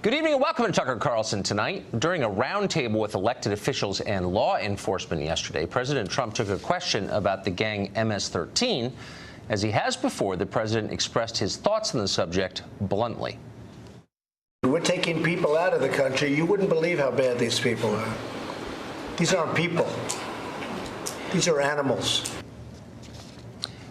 Good evening and welcome to Tucker Carlson Tonight. During a roundtable with elected officials and law enforcement yesterday, President Trump took a question about the gang MS-13. As he has before, the president expressed his thoughts on the subject bluntly. We're taking people out of the country. You wouldn't believe how bad these people are. These aren't people. These are animals.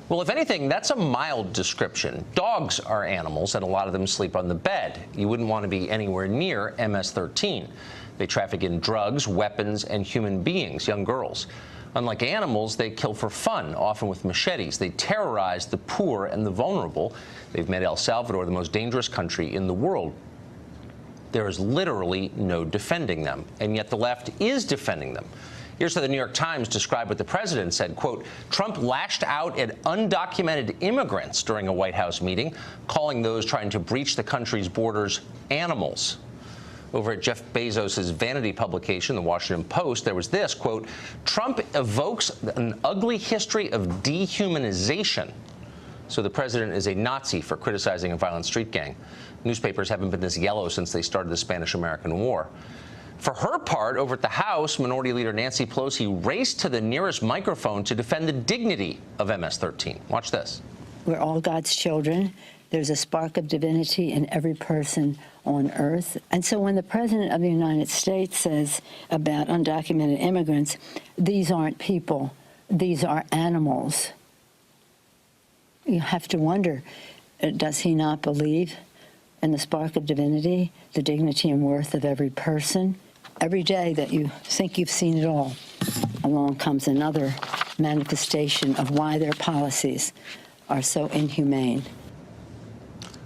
Well, if anything, that's a mild description. Dogs are animals, and a lot of them sleep on the bed. You wouldn't want to be anywhere near MS-13. They traffic in drugs, weapons, and human beings, young girls. Unlike animals, they kill for fun, often with machetes. They terrorize the poor and the vulnerable. They've made El Salvador the most dangerous country in the world. There is literally no defending them, and yet the left is defending them. Here's how the New York Times described what the president said, quote, Trump lashed out at undocumented immigrants during a White House meeting, calling those trying to breach the country's borders animals. Over at Jeff Bezos' vanity publication, The Washington Post, there was this, quote, Trump evokes an ugly history of dehumanization. So the president is a Nazi for criticizing a violent street gang. Newspapers haven't been this yellow since they started the Spanish-American War. For her part, over at the House, Minority Leader Nancy Pelosi raced to the nearest microphone to defend the dignity of MS-13. Watch this. We're all God's children. There's a spark of divinity in every person on earth. And so when the President of the United States says about undocumented immigrants, these aren't people, these are animals, you have to wonder, does he not believe in the spark of divinity, the dignity and worth of every person? Every day that you think you've seen it all, along comes another manifestation of why their policies are so inhumane.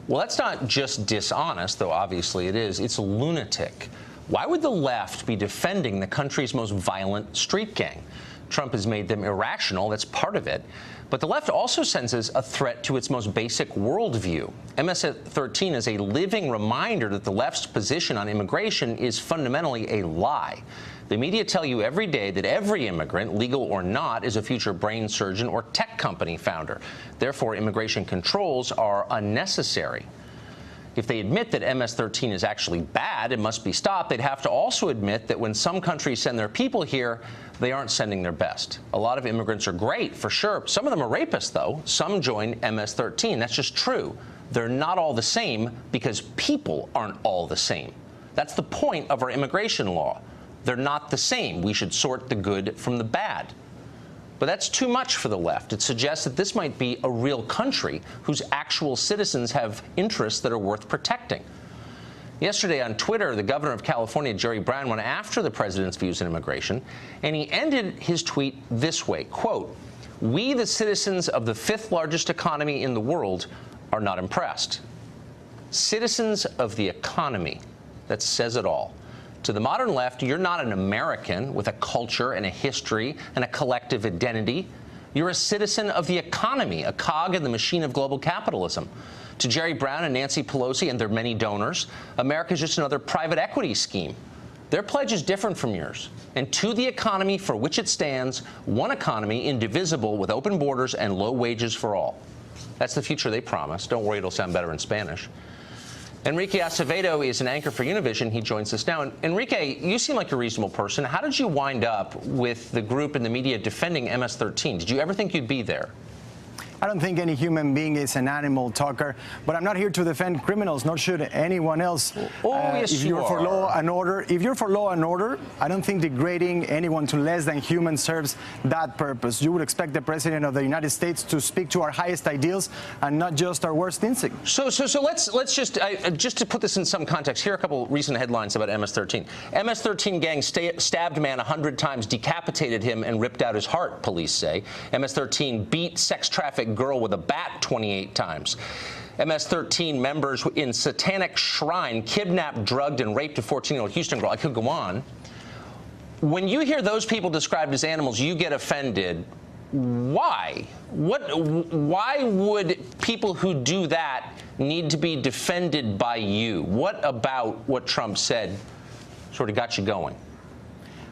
Well, that's not just dishonest, though obviously it is. It's lunatic. Why would the left be defending the country's most violent street gang? Trump has made them irrational. That's part of it. But the left also senses a threat to its most basic worldview. MS-13 is a living reminder that the left's position on immigration is fundamentally a lie. The media tell you every day that every immigrant, legal or not, is a future brain surgeon or tech company founder. Therefore, immigration controls are unnecessary. If they admit that MS-13 is actually bad and must be stopped, they'd have to also admit that when some countries send their people here, they aren't sending their best. A lot of immigrants are great, for sure. Some of them are rapists, though. Some join MS-13. That's just true. They're not all the same because people aren't all the same. That's the point of our immigration law. They're not the same. We should sort the good from the bad. But that's too much for the left. It suggests that this might be a real country whose actual citizens have interests that are worth protecting. Yesterday on Twitter, the governor of California, Jerry Brown, went after the president's views on immigration, and he ended his tweet this way, quote, we, the citizens of the fifth largest economy in the world, are not impressed. Citizens of the economy. That says it all. To the modern left, you're not an American with a culture and a history and a collective identity. You're a citizen of the economy, a cog in the machine of global capitalism. To Jerry Brown and Nancy Pelosi and their many donors, America's just another private equity scheme. Their pledge is different from yours. And to the economy for which it stands, one economy indivisible with open borders and low wages for all. That's the future they promise. Don't worry, it'll sound better in Spanish. Enrique Acevedo is an anchor for Univision. He joins us now. And Enrique, you seem like a reasonable person. How did you wind up with the group and the media defending MS-13? Did you ever think you'd be there? I don't think any human being is an animal, Tucker, but I'm not here to defend criminals, nor should anyone else. Yes, if you're for law and order, I don't think degrading anyone to less than human serves that purpose. You would expect the President of the United States to speak to our highest ideals and not just our worst instincts. So let's just to put this in some context, here are a couple recent headlines about MS-13. MS-13 gang stabbed man 100 times, decapitated him, and ripped out his heart, police say. MS-13 beat sex trafficked girl with a bat 28 times. MS-13 members in satanic shrine kidnapped, drugged, and raped a 14-year-old Houston girl. I could go on. When you hear those people described as animals, you get offended. Why? Why would people who do that need to be defended by you? What about what Trump said sort of got you going?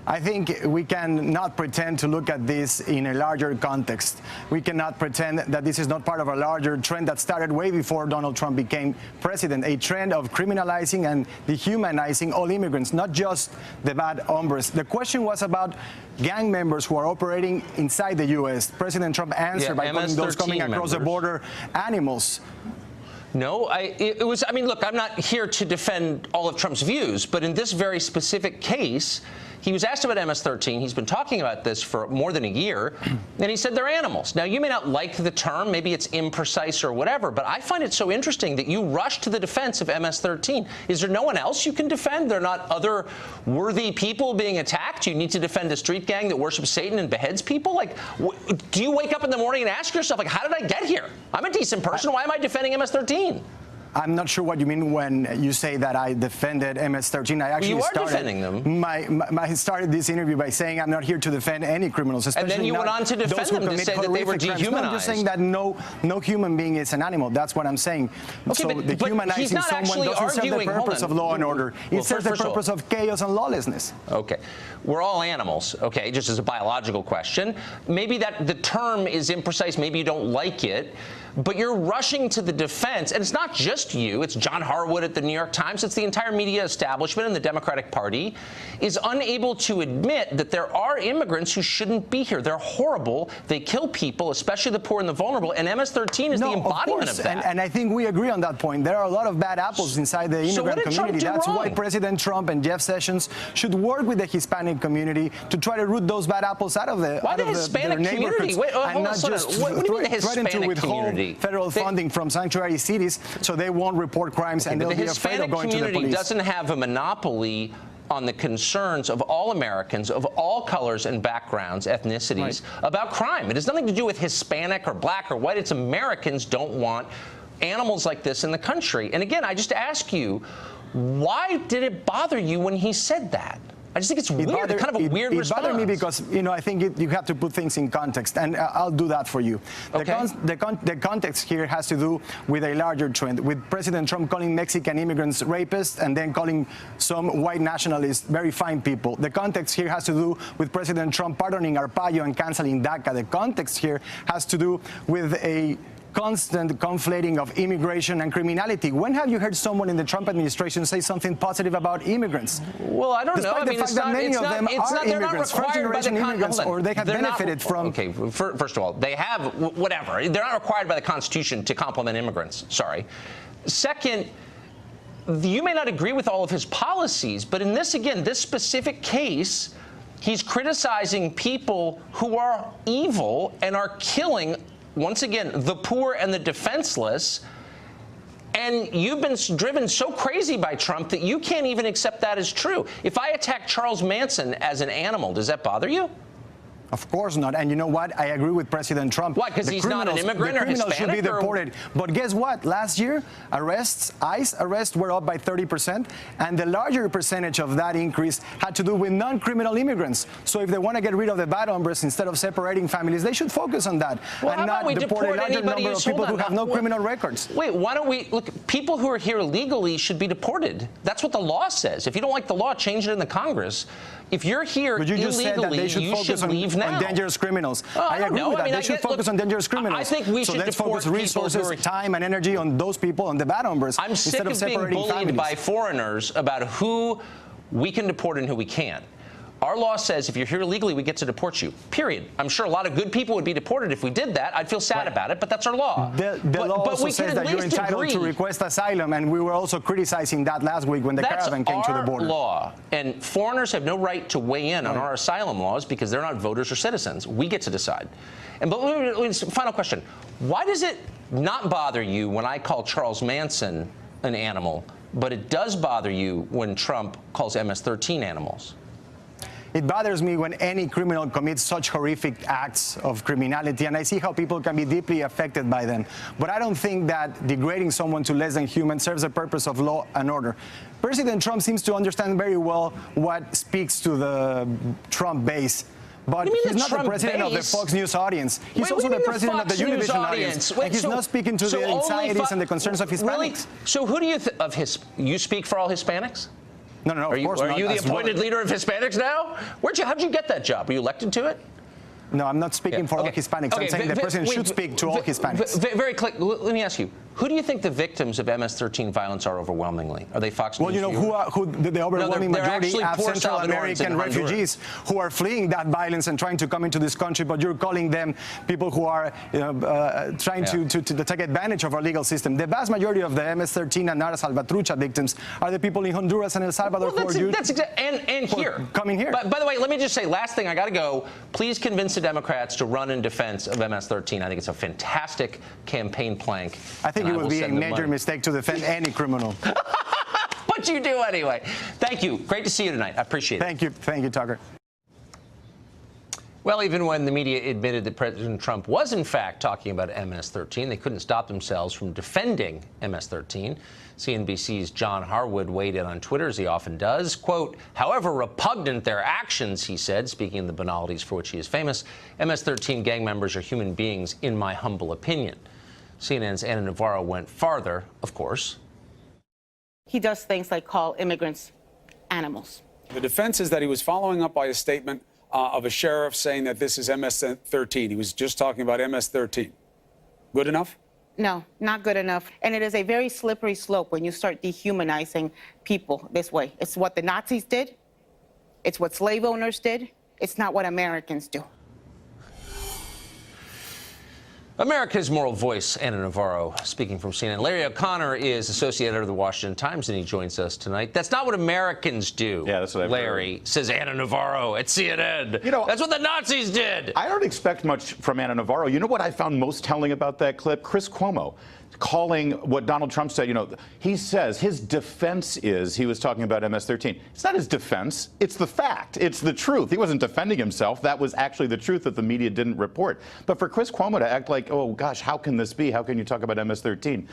I think we cannot pretend to look at this in a larger context. We cannot pretend that this is not part of a larger trend that started way before Donald Trump became president, a trend of criminalizing and dehumanizing all immigrants, not just the bad hombres. The question was about gang members who are operating inside the U.S. President Trump answered by calling those coming across the border animals. No, it was, I mean, look, I'm not here to defend all of Trump's views, but in this very specific case, he was asked about MS-13. He's been talking about this for more than a year, and he said they're animals. Now, you may not like the term. Maybe it's imprecise or whatever, but I find it so interesting that you rush to the defense of MS-13. Is there no one else you can defend? There are not other worthy people being attacked? You need to defend a street gang that worships Satan and beheads people? Like, do you wake up in the morning and ask yourself, like, how did I get here? I'm a decent person. Why am I defending MS-13? I'm not sure what you mean when you say that I defended MS-13. I actually defending them. I started this interview by saying I'm not here to defend any criminals, especially and then you went on to defend them to say that they were dehumanized. No, I'm just saying that no human being is an animal. That's what I'm saying. Okay, so but dehumanizing someone doesn't serve the purpose of law and order. It serves the purpose of chaos and lawlessness. Okay. We're all animals, okay, just as a biological question. Maybe that the term is imprecise. Maybe you don't like it. But you're rushing to the defense, and it's not just you. It's John Harwood at the New York Times. It's the entire media establishment and the Democratic Party is unable to admit that there are immigrants who shouldn't be here. They're horrible. They kill people, especially the poor and the vulnerable, and MS-13 is the embodiment of that. And I think we agree on that point. There are a lot of bad apples inside the immigrant community. That's why President Trump and Jeff Sessions should work with the Hispanic community to try to root those bad apples out of their neighborhoods. Wait, and not just what do you mean the Hispanic community? Federal funding from sanctuary cities so they won't report crimes and they'll be afraid of going to the police. The Hispanic community doesn't have a monopoly on the concerns of all Americans of all colors and backgrounds, ethnicities, about crime. It has nothing to do with Hispanic or black or white. It's Americans don't want animals like this in the country. And again, I just ask you, why did it bother you when he said that? I just think it's weird. It's kind of a weird response. It bothered me because, I think you have to put things in context, and I'll do that for you. Okay. The context here has to do with a larger trend, with President Trump calling Mexican immigrants rapists and then calling some white nationalists very fine people. The context here has to do with President Trump pardoning Arpaio and canceling DACA. The context here has to do with a constant conflating of immigration and criminality. When have you heard someone in the Trump administration say something positive about immigrants? Well, I don't know. Despite the fact that many of them are immigrants, first-generation immigrants, or they have benefited from... Okay, first of all, they have whatever. They're not required by the Constitution to compliment immigrants. Sorry. Second, you may not agree with all of his policies, but in this, again, this specific case, he's criticizing people who are evil and are killing, once again, the poor and the defenseless, and you've been driven so crazy by Trump that you can't even accept that as true. If I attack Charles Manson as an animal, does that bother you? Of course not. And you know what? I agree with President Trump. Why? Because he's not an immigrant or Hispanic? The criminals should be deported. But guess what? Last year, ICE arrests were up by 30%, and the larger percentage of that increase had to do with non-criminal immigrants. So if they want to get rid of the bad hombres instead of separating families, they should focus on that and not deport a larger number of people who have no criminal records. Wait, why don't we look? People who are here illegally should be deported. That's what the law says. If you don't like the law, change it in the Congress. If you're here illegally, you should leave now. On dangerous criminals. I agree with that. They should focus on dangerous criminals. I think we should let's focus resources, time, and energy on those people, on the bad hombres, I'm sick of being bullied by foreigners about who we can deport and who we can't. Our law says if you're here illegally, we get to deport you, period. I'm sure a lot of good people would be deported if we did that. I'd feel sad about it, but that's our law. The law also says that you're entitled to request asylum, and we were also criticizing that last week when the caravan came to the border. That's our law, and foreigners have no right to weigh in on our asylum laws because they're not voters or citizens. We get to decide. But final question. Why does it not bother you when I call Charles Manson an animal, but it does bother you when Trump calls MS-13 animals? It bothers me when any criminal commits such horrific acts of criminality, and I see how people can be deeply affected by them. But I don't think that degrading someone to less than human serves the purpose of law and order. President Trump seems to understand very well what speaks to the Trump base. But he's not the president of the Fox News audience. He's also the president of the Univision audience. And he's not speaking to the anxieties and the concerns of Hispanics. Really? So who do you you speak for all Hispanics? No, of course Are not. you the As appointed well. leader of Hispanics now? How'd you get that job? Were you elected to it? No, I'm not speaking for all Hispanics. I'm saying the president should speak to all Hispanics. Very quick, let me ask you, who do you think the victims of MS-13 violence are overwhelmingly? Are they Fox News? Well, you know, the overwhelming they're majority actually are poor Central Salvadorans American in Honduras. refugees who are fleeing that violence and trying to come into this country, but you're calling them people who are trying to take advantage of our legal system. The vast majority of the MS-13 and Nara Salvatrucha victims are the people in Honduras and El Salvador and here. Coming here. By the way, let me just say, last thing, I got to go. Please convince the Democrats to run in defense of MS-13. I think it's a fantastic campaign plank. I think it would be a major mistake to defend any criminal. But you do anyway. Thank you. Great to see you tonight. I appreciate it. Thank you, Tucker. Well, even when the media admitted that President Trump was, in fact, talking about MS-13, they couldn't stop themselves from defending MS-13. CNBC's John Harwood weighed in on Twitter, as he often does. Quote, however repugnant their actions, he said, speaking of the banalities for which he is famous, MS-13 gang members are human beings, in my humble opinion. CNN's Ana Navarro went farther, of course. He does things like call immigrants animals. The defense is that he was following up by a statement of a sheriff saying that this is MS-13. He was just talking about MS-13. Good enough? No, not good enough. And it is a very slippery slope when you start dehumanizing people this way. It's what the Nazis did. It's what slave owners did. It's not what Americans do. America's moral voice, Ana Navarro, speaking from CNN. Larry O'Connor is associate editor of the Washington Times, and he joins us tonight. That's not what Americans do. Yeah, that's what I've Larry heard. Says Ana Navarro at CNN. You know, that's what the Nazis did. I don't expect much from Ana Navarro. You know what I found most telling about that clip? Chris Cuomo calling what Donald Trump said. You know, he says his defense is he was talking about MS-13. It's not his defense. It's the fact. It's the truth. He wasn't defending himself. That was actually the truth that the media didn't report. But for Chris Cuomo to act like, oh, gosh, how can this be? How can you talk about MS-13?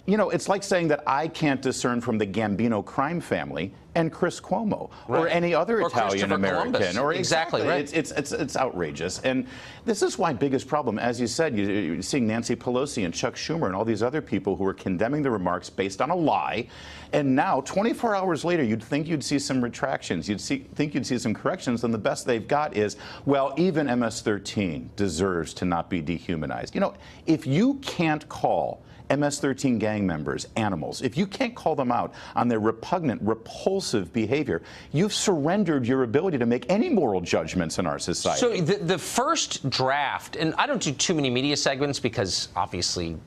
You know, it's like saying that I can't discern from the Gambino crime family and Chris Cuomo or any other Italian American. Or exactly right. It's outrageous. And this is my biggest problem. As you said, you're seeing Nancy Pelosi and Chuck Schumer and all these other people who are condemning the remarks based on a lie. And now, 24 hours later, you'd think you'd see some retractions. Think you'd see some corrections. And the best they've got is, well, even MS-13 deserves to not be dehumanized. You know, if you can't call MS-13 gang members animals, if you can't call them out on their repugnant, repulsive behavior, you've surrendered your ability to make any moral judgments in our society. So the first draft, and I don't do too many media segments because obviously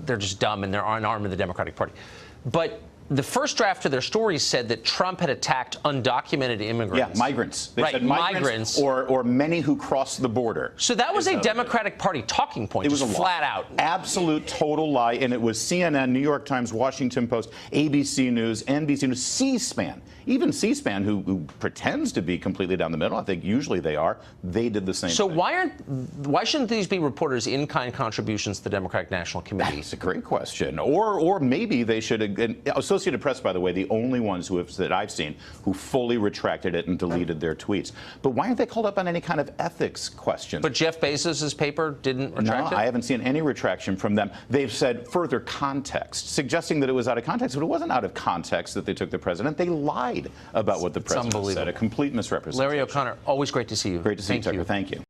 they're just dumb and they're an arm of the Democratic Party, but the first draft of their story said that Trump had attacked undocumented immigrants. Yeah, migrants. They right, said migrants or many who crossed the border. So that was a Democratic Party talking point. It was just a flat lie. out. Absolute total lie. And it was CNN, New York Times, Washington Post, ABC News, NBC News, C-SPAN. Even C-SPAN, who pretends to be completely down the middle, I think usually they are, they did the same thing. So why shouldn't these be reporters' in-kind contributions to the Democratic National Committee? That's a great question. Or maybe they should have, Associated Press, by the way, the only ones that I've seen who fully retracted it and deleted their tweets. But why aren't they called up on any kind of ethics question? But Jeff Bezos' paper didn't retract it? No, I haven't seen any retraction from them. They've said further context, suggesting that it was out of context, but it wasn't out of context that they took the president. They lied about what the president said. A complete misrepresentation. Larry O'Connor, always great to see you. Great to see you, Tucker. Thank you.